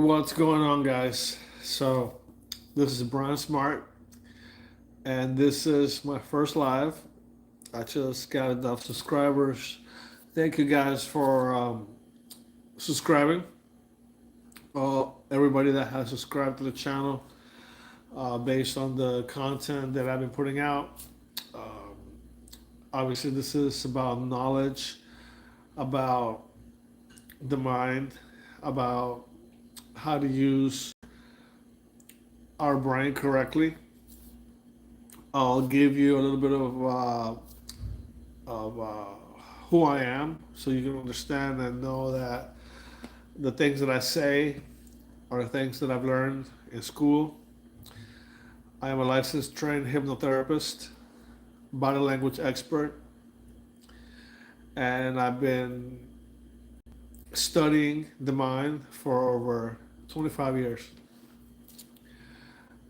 What's going on, guys? So, this is Bryan Smart, and this is my first live. I just got enough subscribers. Thank you guys for subscribing. Everybody that has subscribed to the channel based on the content that I've been putting out. Um, Obviously, this is about knowledge, about the mind, about how to use our brain correctly. I'll give you a little bit of who I am, so you can understand and know that the things that I say are things that I've learned in school. I am a licensed trained hypnotherapist, body language expert, and I've been studying the mind for over 25 years.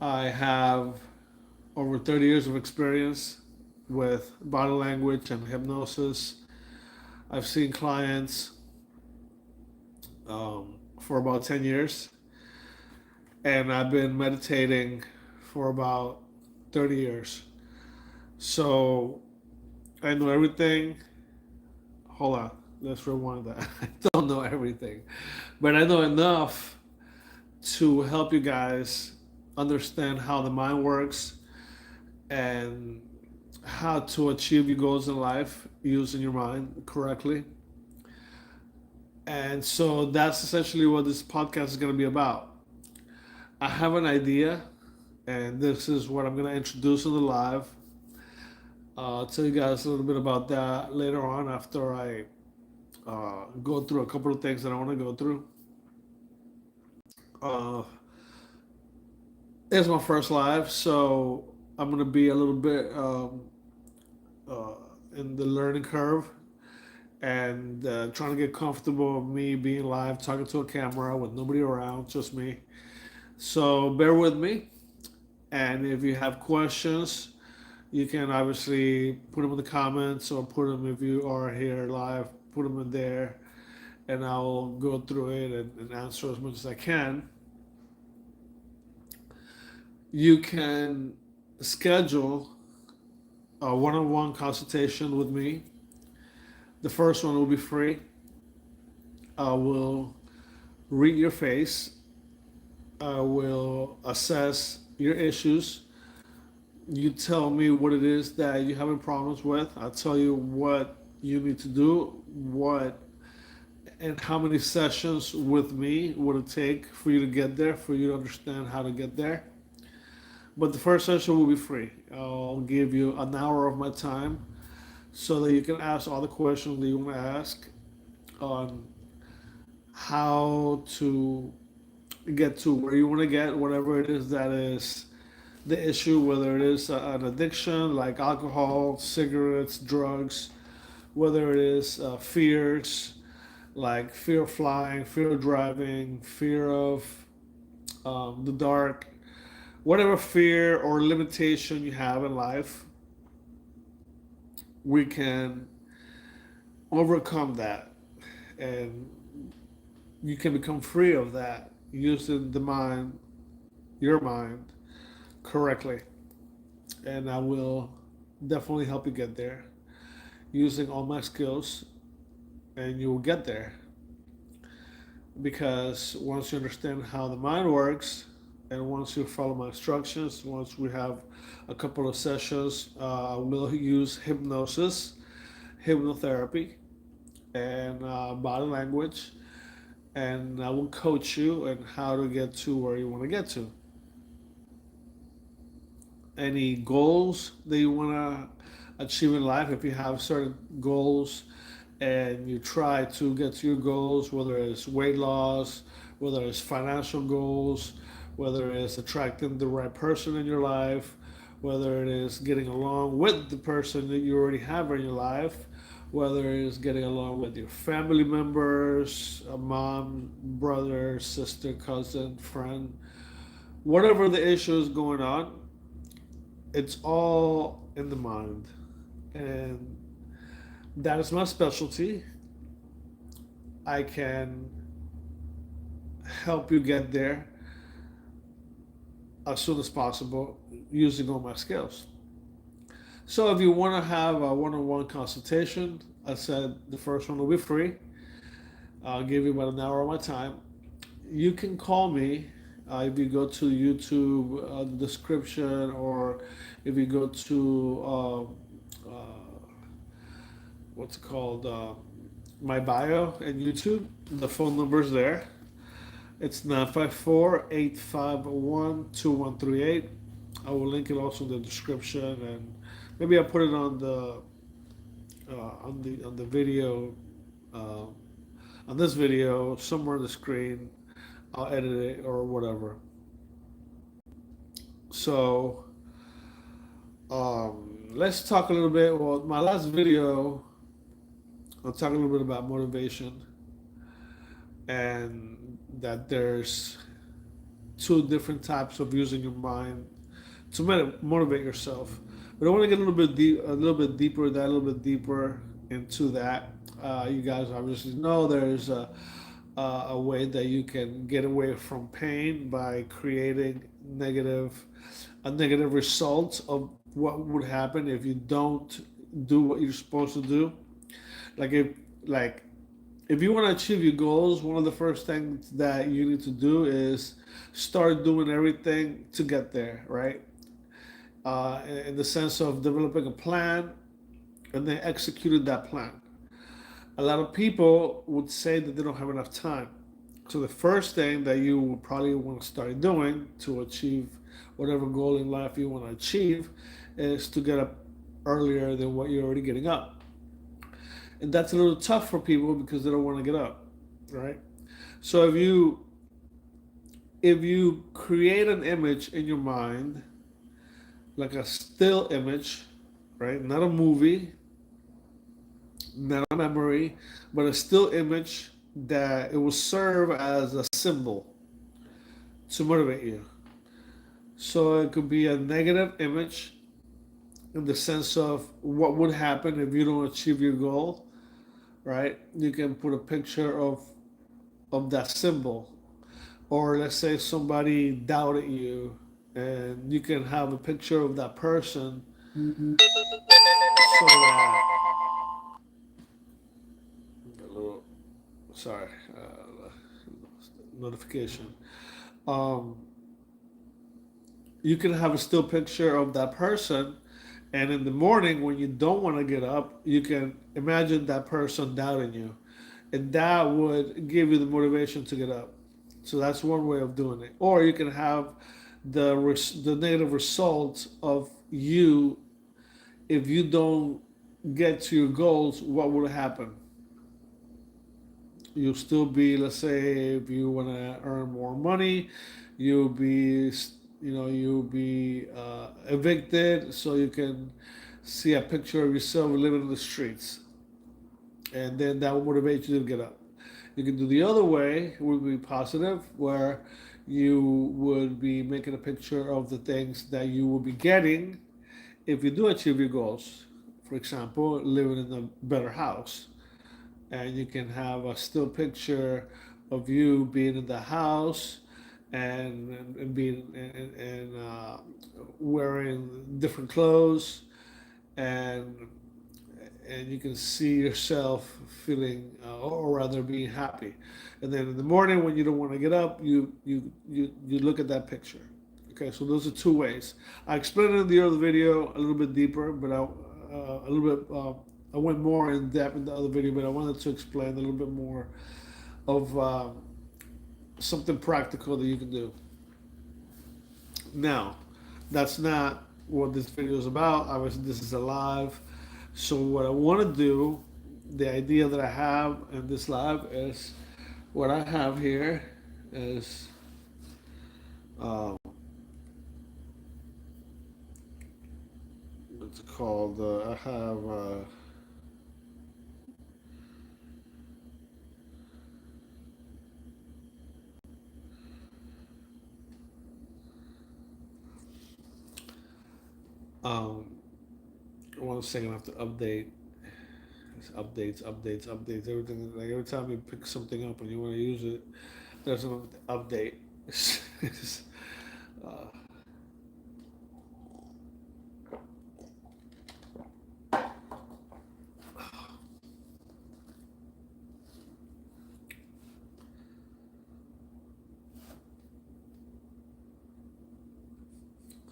I have over 30 years of experience with body language and hypnosis. I've seen clients for about 10 years, and I've been meditating for about 30 years. So I know everything. Hold on, let's rewind that. I don't know everything, but I know enough to help you guys understand how the mind works and how to achieve your goals in life using your mind correctly. And so that's essentially what this podcast is going to be about. I have an idea, and this is what I'm going to introduce in the live. I'll tell you guys a little bit about that later on after I go through a couple of things that I want to go through. Uh, it's my first live, so I'm going to be a little bit uh, in the learning curve and trying to get comfortable with me being live, talking to a camera with nobody around, just me. So bear with me. And if you have questions, you can obviously put them in the comments or put them if you are here live, put them in there, and I'll go through it and answer as much as I can. You can schedule a one on one consultation with me. The first one will be free. I will read your face, I will assess your issues. You tell me what it is that you're having problems with. I'll tell you what you need to do, what and how many sessions with me would it take for you to get there, for you to understand how to get there. But the first session will be free. I'll give you an hour of my time so that you can ask all the questions that you want to ask on how to get to where you want to get, whatever it is that is the issue, whether it is an addiction like alcohol, cigarettes, drugs, whether it is fears like fear of flying, fear of driving, fear of the dark, whatever fear or limitation you have in life, we can overcome that and you can become free of that using the mind, your mind, correctly. And I will definitely help you get there using all my skills, and you will get there because once you understand how the mind works and once you follow my instructions, once we have a couple of sessions, we'll use hypnosis, hypnotherapy, and body language, and I will coach you and how to get to where you want to get to. Any goals that you want to achieve in life, if you have certain goals and you try to get to your goals, whether it's weight loss, whether it's financial goals, whether it's attracting the right person in your life, whether it is getting along with the person that you already have in your life, whether it is getting along with your family members, a mom, brother, sister, cousin, friend, whatever the issue is going on, it's all in the mind. And that is my specialty. I can help you get there as soon as possible using all my skills. So if you want to have a one-on-one consultation, I said the first one will be free. I'll give you about an hour of my time. You can call me if you go to YouTube, the description, or if you go to what's it called, my bio in YouTube. The phone number's there. It's 954-851-2138. I will link it also in the description, and maybe I'll put it on the video, uh, on this video somewhere on the screen. I'll edit it or whatever. So let's talk a little bit. Well, my last video, I'll talk a little bit about motivation, and that there's two different types of using your mind to motivate yourself. But I want to get a little bit a little bit deeper, that a little bit deeper into that. You guys obviously know there's a way that you can get away from pain by creating a negative result of what would happen if you don't do what you're supposed to do. Like if like if you want to achieve your goals, one of the first things that you need to do is start doing everything to get there, right? In the sense of developing a plan and then executing that plan. A lot of people would say that they don't have enough time. So the first thing that you will probably want to start doing to achieve whatever goal in life you want to achieve is to get up earlier than what you're already getting up. And that's a little tough for people because they don't want to get up, right? So if you create an image in your mind, like a still image, right? Not a movie, not a memory, but a still image that it will serve as a symbol to motivate you. So it could be a negative image in the sense of what would happen if you don't achieve your goal, right? You can put a picture of that symbol. Or let's say somebody doubted you, and you can have a picture of that person so that a little sorry notification. Um, you can have a still picture of that person, and in the morning when you don't want to get up, you can imagine that person doubting you, and that would give you the motivation to get up. So that's one way of doing it. Or you can have the negative results of you if you don't get to your goals. What will happen? You'll still be, let's say, if you want to earn more money, you'll be, you'll be evicted, so you can see a picture of yourself living in the streets, and then that will motivate you to get up. You can do the other way, would be positive, where you would be making a picture of the things that you will be getting if you do achieve your goals. For example, living in a better house, and you can have a still picture of you being in the house and being and wearing different clothes, and you can see yourself feeling or rather being happy. And then in the morning when you don't want to get up, you look at that picture. Okay, so those are two ways. I explained it in the other video a little bit deeper, but a little bit I went more in depth in the other video, but I wanted to explain a little bit more of something practical that you can do. Now, that's not what this video is about. Obviously, this is a live. So what I want to do, the idea that I have in this live is what I have here is um, what's it called? I have um, one second. I have to update. It's updates, updates, updates. Everything. Like every time you pick something up and you want to use it, There's an update. uh,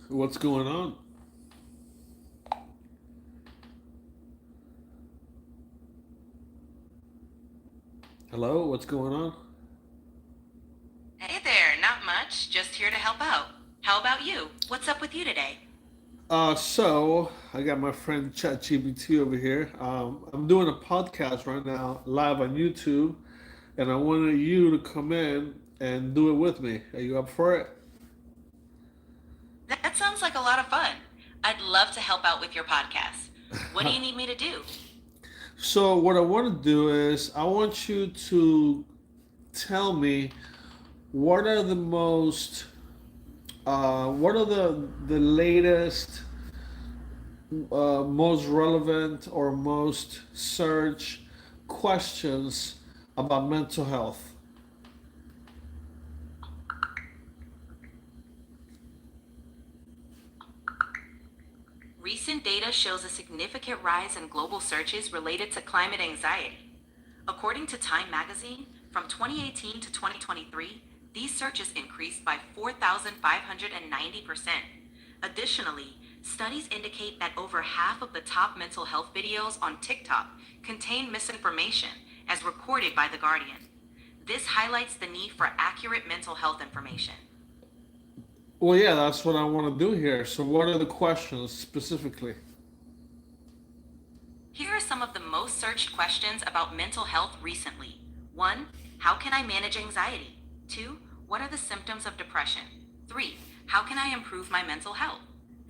what's going on? Hello, what's going on? Hey there, not much. Just here to help out. How about you? What's up with you today? So I got my friend ChatGPT over here. I'm doing a podcast right now, live on YouTube, and I wanted you to come in and do it with me. Are you up for it? That sounds like a lot of fun. I'd love to help out with your podcast. What do you need me to do? So what I want to do is I want you to tell me what are the what are the latest, most relevant or most searched questions about mental health. Recent data shows a significant rise in global searches related to climate anxiety. According to Time magazine, from 2018 to 2023, these searches increased by 4,590%. Additionally, studies indicate that over half of the top mental health videos on TikTok contain misinformation, as reported by The Guardian. This highlights the need for accurate mental health information. Well, yeah, that's what I want to do here. So, what are the questions specifically? Here are some of the most searched questions about mental health recently. 1. How can I manage anxiety? 2. What are the symptoms of depression? 3. How can I improve my mental health?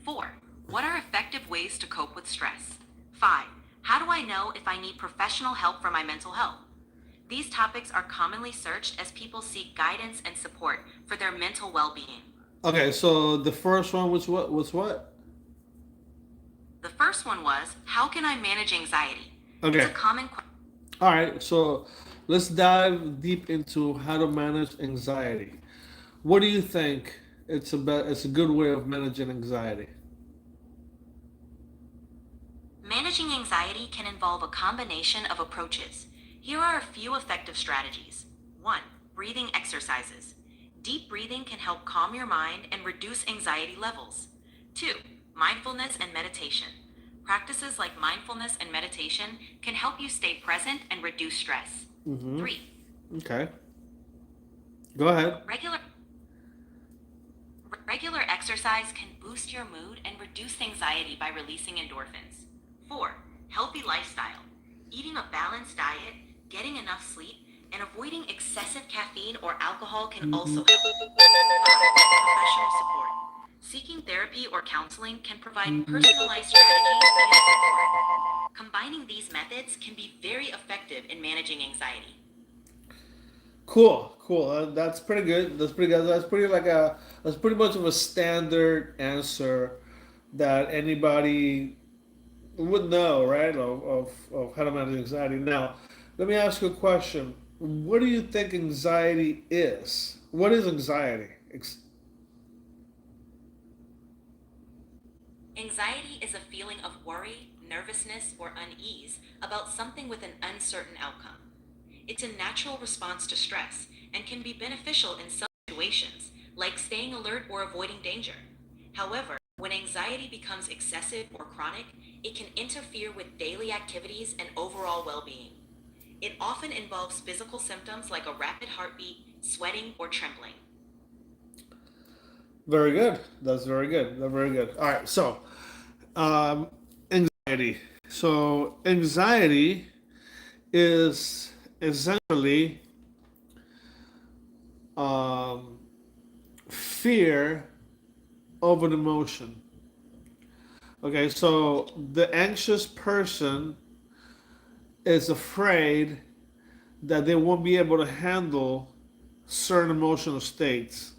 4. What are effective ways to cope with stress? 5. How do I know if I need professional help for my mental health? These topics are commonly searched as people seek guidance and support for their mental well being. Okay, so the first one was what? Was what? The first one was, how can I manage anxiety? It's a Okay, common question. all right. So, let's dive deep into how to manage anxiety. What do you think? It's a good way of managing anxiety. Managing anxiety can involve a combination of approaches. Here are a few effective strategies. 1. Breathing exercises. Deep breathing can help calm your mind and reduce anxiety levels. 2. Mindfulness and meditation. Practices like mindfulness and meditation can help you stay present and reduce stress. Mm-hmm. 3. Okay, go ahead. Regular exercise can boost your mood and reduce anxiety by releasing endorphins. 4. Healthy lifestyle. Eating a balanced diet, getting enough sleep, and avoiding excessive caffeine or alcohol can also help. 5. Professional support. Seeking therapy or counseling can provide personalized strategies and support. Combining these methods can be very effective in managing anxiety. Cool, cool. That's pretty good. That's pretty good. That's pretty much of a standard answer that anybody would know, right? Of how to manage anxiety. Now, let me ask you a question. What do you think anxiety is? What is anxiety? Anxiety is a feeling of worry, nervousness, or unease about something with an uncertain outcome. It's a natural response to stress and can be beneficial in some situations, like staying alert or avoiding danger. However, when anxiety becomes excessive or chronic, it can interfere with daily activities and overall well being. It often involves physical symptoms like a rapid heartbeat, sweating, or trembling. Very good. That's very good. That's very good. All right. So, um, anxiety. So, anxiety is essentially um, fear of an emotion. Okay, so the anxious person is afraid that they won't be able to handle certain emotional states.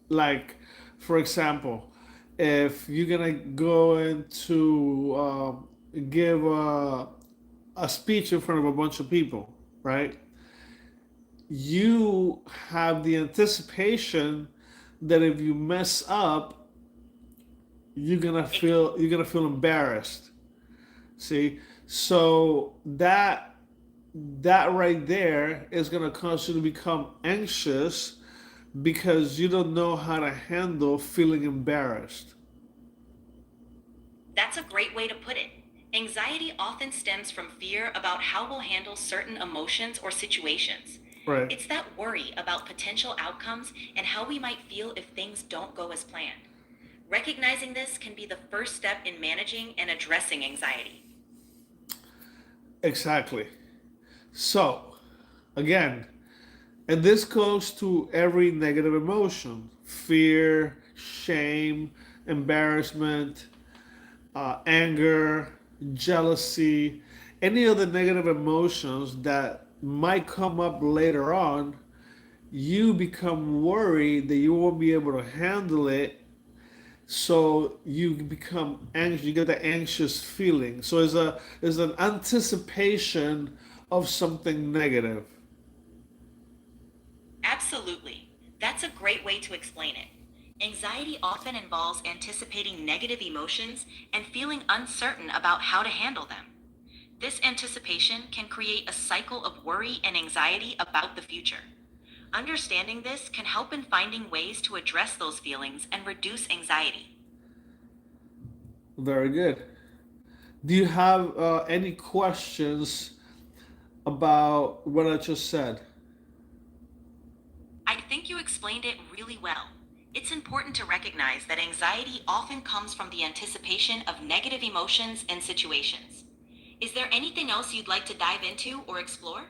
Like, for example, if you're gonna go into give a speech in front of a bunch of people, right? you have the anticipation that if you mess up, you're gonna feel embarrassed. See, so that right there is gonna cause you to become anxious because you don't know how to handle feeling embarrassed. That's a great way to put it. Anxiety often stems from fear about how we'll handle certain emotions or situations. Right. It's that worry about potential outcomes and how we might feel if things don't go as planned. Recognizing this can be the first step in managing and addressing anxiety. Exactly. So, again, and this goes to every negative emotion: fear, shame, embarrassment, anger, jealousy, any of the negative emotions that might come up later on. You become worried that you won't be able to handle it, so you become anxious. You get the anxious feeling. So it's an anticipation of something negative. Absolutely. That's a great way to explain it. Anxiety often involves anticipating negative emotions and feeling uncertain about how to handle them. This anticipation can create a cycle of worry and anxiety about the future. Understanding this can help in finding ways to address those feelings and reduce anxiety. Very good. Do you have any questions about what I just said? I think you explained it really well. It's important to recognize that anxiety often comes from the anticipation of negative emotions and situations. Is there anything else you'd like to dive into or explore?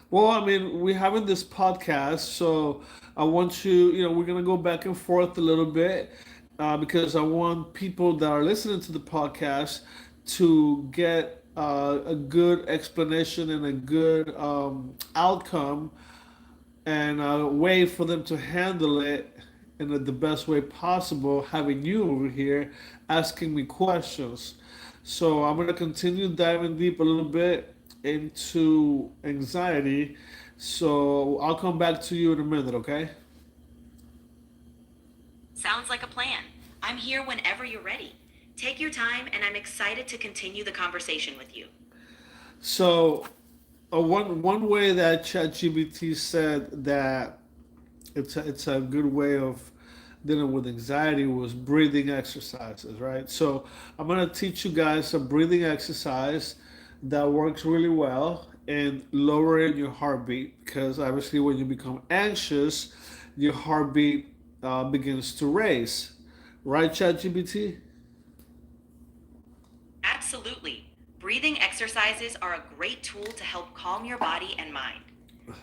Well, I mean, we're having this podcast, so I want we're going to go back and forth a little bit because I want people that are listening to the podcast to get a good explanation and a good outcome and a way for them to handle it in the best way possible, having you over here asking me questions. So I'm going to continue diving deep a little bit into anxiety. So I'll come back to you in a minute, okay? Sounds like a plan. I'm here whenever you're ready. Take your time, and I'm excited to continue the conversation with you. So one way that ChatGPT said that it's a good way of dealing with anxiety was breathing exercises, right? So I'm gonna teach you guys a breathing exercise that works really well in lowering your heartbeat because obviously when you become anxious, your heartbeat begins to race, right, ChatGPT? Absolutely. Breathing exercises are a great tool to help calm your body and mind.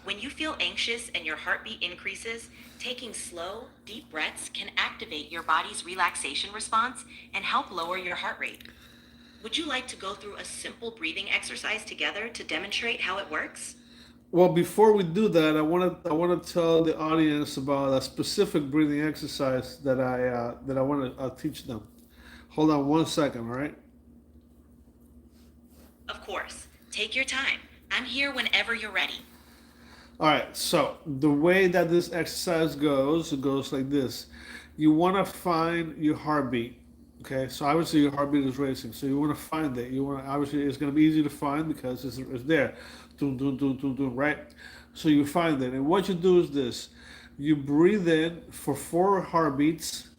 When you feel anxious and your heartbeat increases, taking slow, deep breaths can activate your body's relaxation response and help lower your heart rate. Would you like to go through a simple breathing exercise together to demonstrate how it works? Well, before we do that, I want to tell the audience about a specific breathing exercise that I want to teach them. Hold on one second, all right? Of course. Take your time. I'm here whenever you're ready. All right, so the way that this exercise goes, it goes like this. You want to find your heartbeat. Okay, so obviously your heartbeat is racing, so you want to find it. You want to obviously it's going to be easy to find because it's there, dun, dun, dun, dun, dun, right? So you find it, and what you do is this: you breathe in for 4 heartbeats,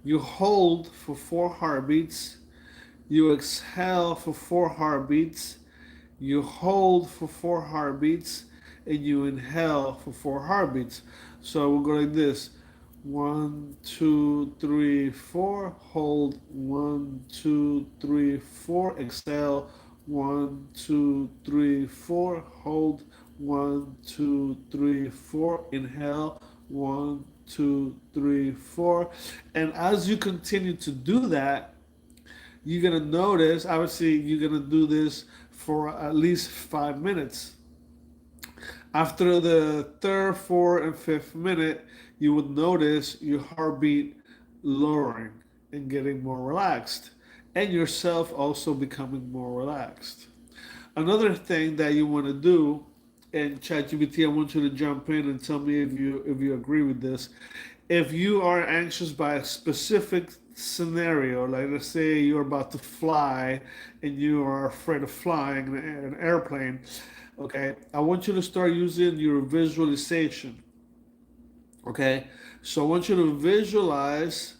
you hold for 4 heartbeats, you exhale for 4 heartbeats, you hold for 4 heartbeats, and you inhale for 4 heartbeats. So we'll go like this: one, two, three, four. Hold. One, two, three, four. Exhale. One, two, three, four. Hold. One, two, three, four. Inhale. One, two, three, four. And as you continue to do that, you're gonna notice, obviously, you're gonna do this for at least 5 minutes. After the third, fourth, and fifth minute, you would notice your heartbeat lowering and getting more relaxed, and yourself also becoming more relaxed. Another thing that you want to do and ChatGPT, I want you to jump in and tell me if you agree with this. If you are anxious by a specific scenario, like let's say you're about to fly and you are afraid of flying in an airplane, okay, I want you to start using your visualization. Okay, so I want you to visualize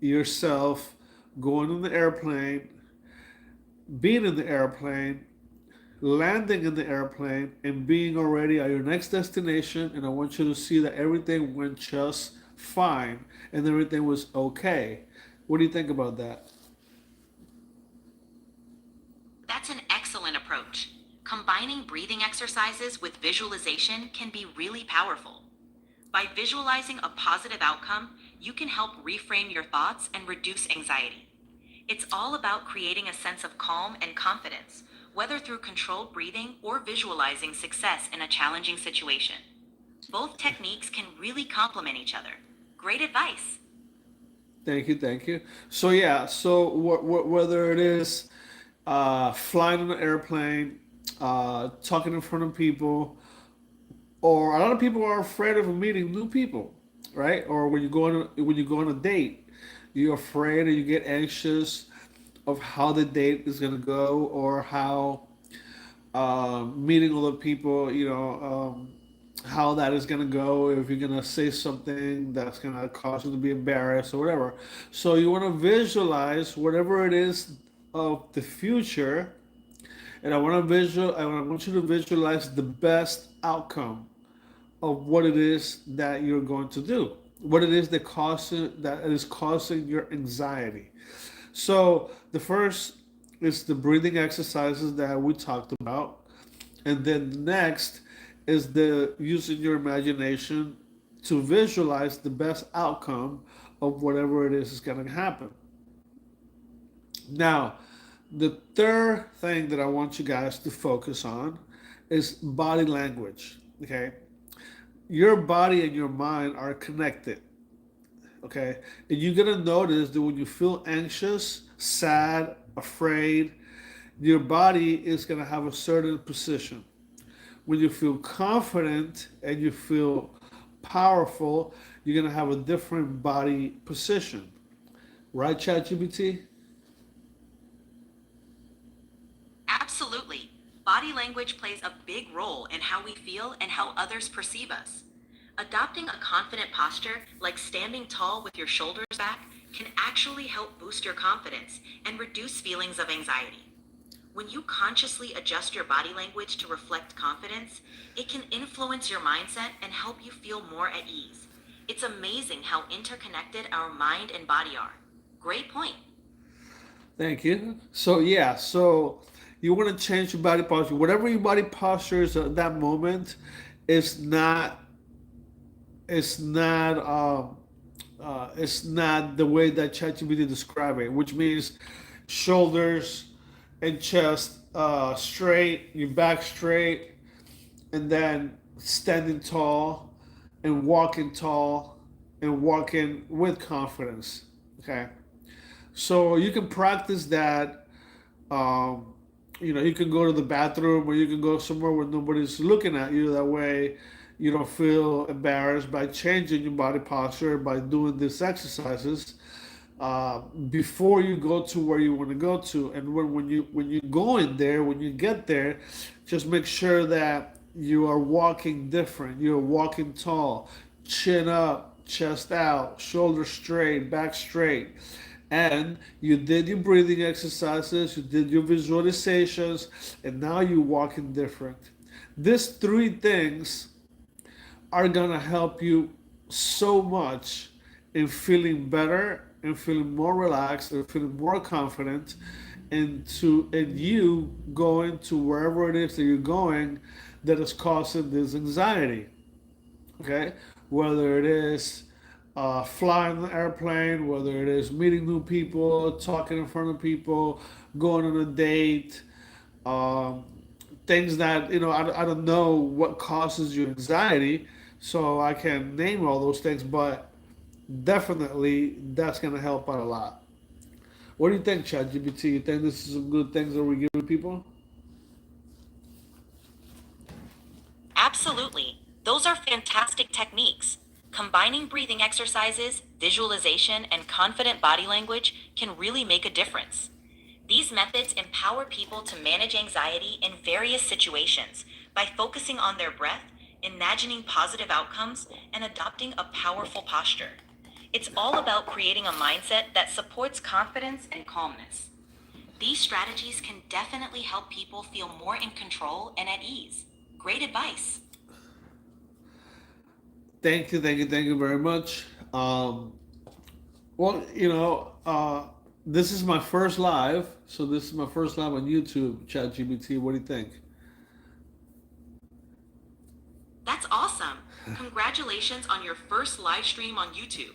yourself going in the airplane, being in the airplane, landing in the airplane, and being already at your next destination. And I want you to see that everything went just fine and everything was okay. What do you think about that? That's an excellent approach. Combining breathing exercises with visualization can be really powerful. By visualizing a positive outcome, you can help reframe your thoughts and reduce anxiety. It's all about creating a sense of calm and confidence, whether through controlled breathing or visualizing success in a challenging situation. Both techniques can really complement each other. Great advice. Thank you, thank you. So yeah, so whether it is flying on an airplane, talking in front of people, or a lot of people are afraid of meeting new people, right? Or when you go on a date, you're afraid or you get anxious of how the date is gonna go or how meeting other people, how that is gonna go. If you're gonna say something that's gonna cause you to be embarrassed or whatever, so you want to visualize whatever it is of the future, and I want you to visualize the best outcome of what it is that you're going to do, what it is that is causing your anxiety. So the first is the breathing exercises that we talked about, and then the next is the using your imagination to visualize the best outcome of whatever it is going to happen. Now, the third thing that I want you guys to focus on is body language. Okay, your body and your mind are connected. Okay, and you're gonna notice that when you feel anxious, sad, afraid, your body is gonna have a certain position. When you feel confident and you feel powerful, you're gonna have a different body position. Right, ChatGPT? Absolutely. Body language plays a big role in how we feel and how others perceive us. Adopting a confident posture, like standing tall with your shoulders back, can actually help boost your confidence and reduce feelings of anxiety. When you consciously adjust your body language to reflect confidence, it can influence your mindset and help you feel more at ease. It's amazing how interconnected our mind and body are. Great point. Thank you. So yeah, so you want to change your body posture. Whatever your body posture is at that moment, it's not it's not it's not the way that ChatGPT describe it, which means shoulders and chest straight, your back straight, and then standing tall and walking with confidence. Okay, so you can practice that. Um, you can go to the bathroom or you can go somewhere where nobody's looking at you. That way, you don't feel embarrassed by changing your body posture by doing these exercises before you go to where you want to go to. And when you go in there, when you get there, just make sure that you are walking different. You're walking tall, chin up, chest out, shoulders straight, back straight. And you did your breathing exercises, you did your visualizations, and now you're walking different. These three things are gonna help you so much in feeling better and feeling more relaxed and feeling more confident and you going to wherever it is that you're going that is causing this anxiety. Okay, whether it is flying an airplane, whether it is meeting new people, talking in front of people, going on a date, um, things that I don't know what causes you anxiety, so I can name all those things, but definitely that's gonna help out a lot. What do you think, ChatGPT? You think this is some good things that we're giving people? Absolutely. Those are fantastic techniques. Combining breathing exercises, visualization, and confident body language can really make a difference. These methods empower people to manage anxiety in various situations by focusing on their breath, imagining positive outcomes, and adopting a powerful posture. It's all about creating a mindset that supports confidence and calmness. These strategies can definitely help people feel more in control and at ease. Great advice. Thank you very much. Well, this is my first live, so this is my first live on YouTube, ChatGPT. What do you think? That's awesome. Congratulations on your first live stream on YouTube.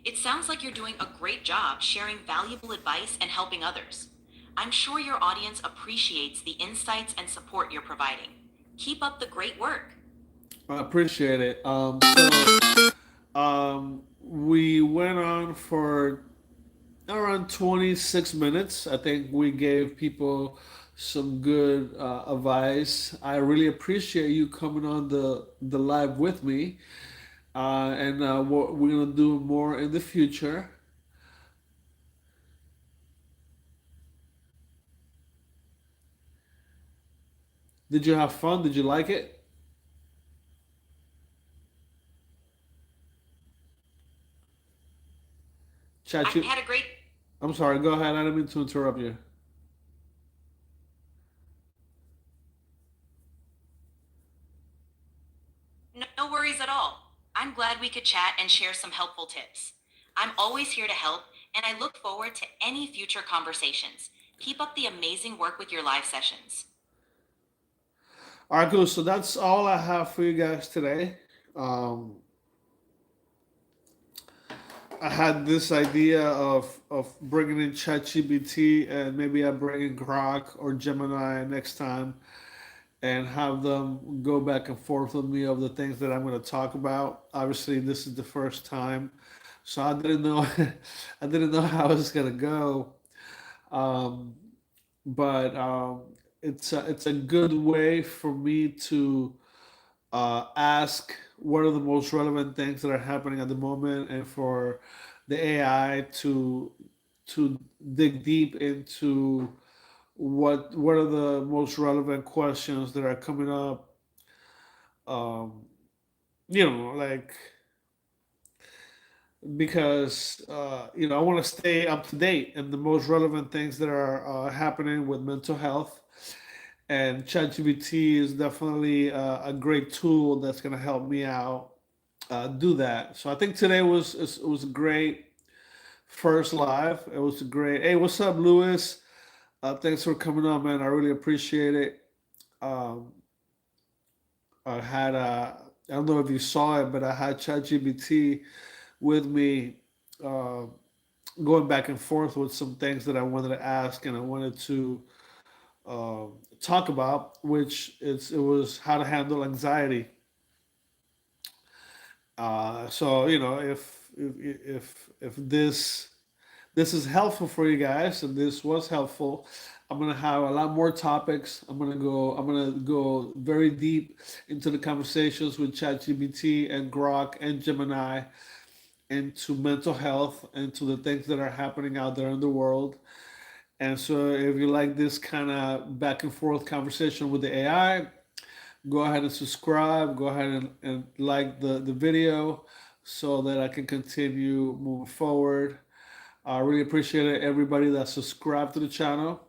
It sounds like you're doing a great job sharing valuable advice and helping others. I'm sure your audience appreciates the insights and support you're providing. Keep up the great work. I appreciate it. We went on for around 26 minutes. I think we gave people some good advice. I really appreciate you coming on the live with me, and we're gonna do more in the future. Did you have fun? Did you like it? I Chat you. had a great. I'm sorry. Go ahead. I didn't mean to interrupt you. No worries at all. I'm glad we could chat and share some helpful tips. I'm always here to help, and I look forward to any future conversations. Keep up the amazing work with your live sessions. All right, cool. So that's all I have for you guys today. Um, I had this idea of bringing in ChatGPT, and maybe I bring in Grok or Gemini next time and have them go back and forth with me of the things that I'm going to talk about. Obviously, this is the first time, so I didn't know I didn't know how it's going to go. Um, but it's a good way for me to ask what are the most relevant things that are happening at the moment, and for the AI to dig deep into what are the most relevant questions that are coming up. Um, like, because I want to stay up to date and the most relevant things that are happening with mental health. And ChatGPT is definitely a great tool that's going to help me out do that. So I think today was a great first live. It was a great. Hey, what's up, Lewis? Thanks for coming on, man. I really appreciate it. Um, I had I don't know if you saw it, but I had ChatGPT with me, uh, going back and forth with some things that I wanted to ask and I wanted to uh, talk about, which it was how to handle anxiety. So if this is helpful for you guys, and this was helpful, I'm gonna have a lot more topics. I'm gonna go very deep into the conversations with ChatGPT and Grok and Gemini, into mental health, and to the things that are happening out there in the world. And so if you like this kind of back and forth conversation with the AI, go ahead and subscribe. Go ahead and like the video so that I can continue moving forward. I really appreciate it, everybody that subscribed to the channel.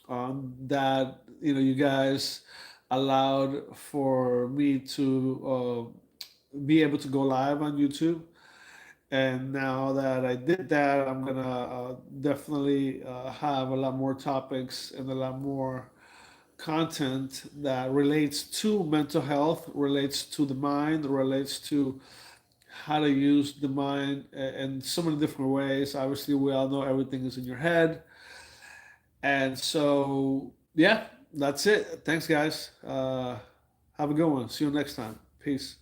That you guys allowed for me to be able to go live on YouTube. And now that I did that, I'm gonna definitely have a lot more topics and a lot more content that relates to mental health, relates to the mind, relates to how to use the mind in so many different ways. Obviously, we all know everything is in your head. And so, yeah, that's it. Thanks, guys. Have a good one. See you next time. Peace.